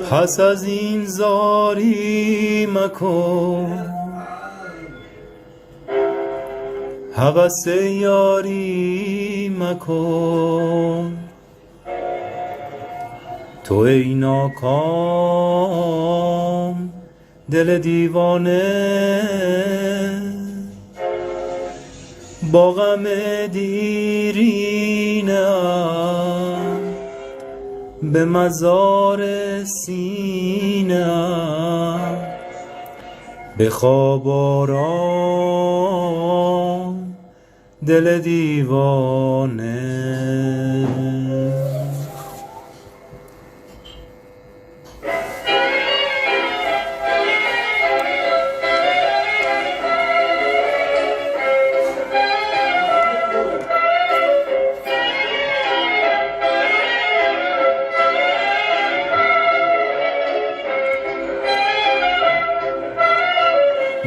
پس از این زاری مکن، هوس یاری مکن. تو ای ناکام دل دیوانه، با غم دیرینه‌ام به مزار سینه‌ام. به خواب آرام دل دیوانه.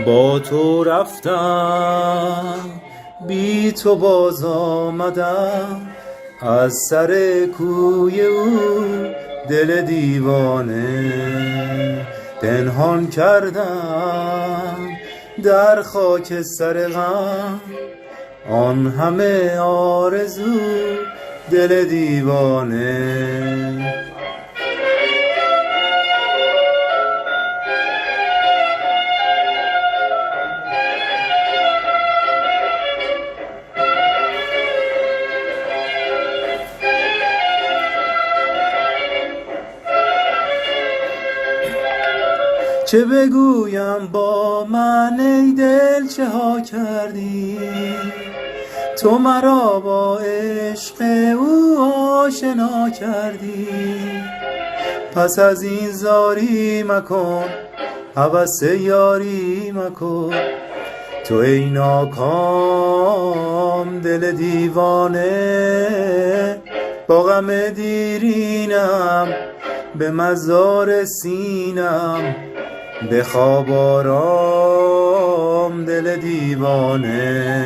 با تو رفتم بی تو باز آمدم، از سر کوی او دل دیوانه. پنهان کردم در خاک سر غم، آن همه آرزو دل دیوانه. چه بگویم با من ای دل چه ها کردی، تو مرا با عشق او آشنا کردی. پس از این زاری مکن، هوس یاری مکن. تو ای ناکام دل دیوانه، با غم دیرینم به مزار سینم. به خواب آرام دل دیوانه.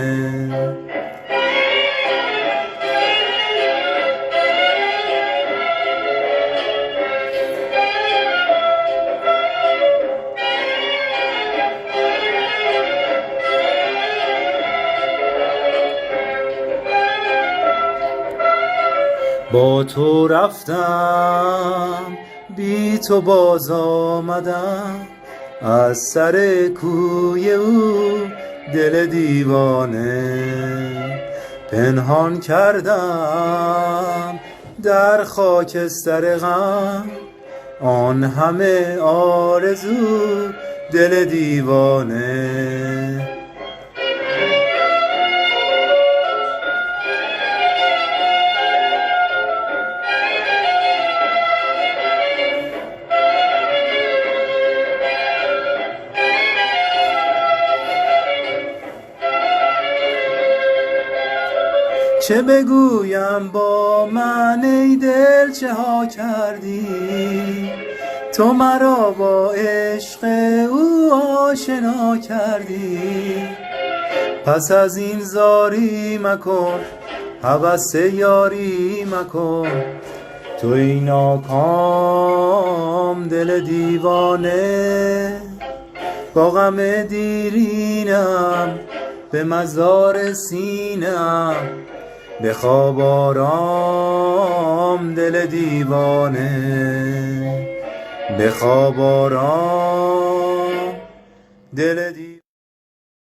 با تو رفتم بی تو باز آمدم، از سر کوی او دل دیوانه. پنهان کردم در خاکستر غم، آن همه آرزو دل دیوانه. چه بگویم با من ای دل چه ها کردی، تو مرا با عشق او آشنا کردی. پس از این زاری مکن، هوس یاری مکن. تو ای ناکام دل دیوانه، با غم دیرینم به مزار سینم. به خواب آرام دل دیوانه، به خواب آرام دل دیوانه.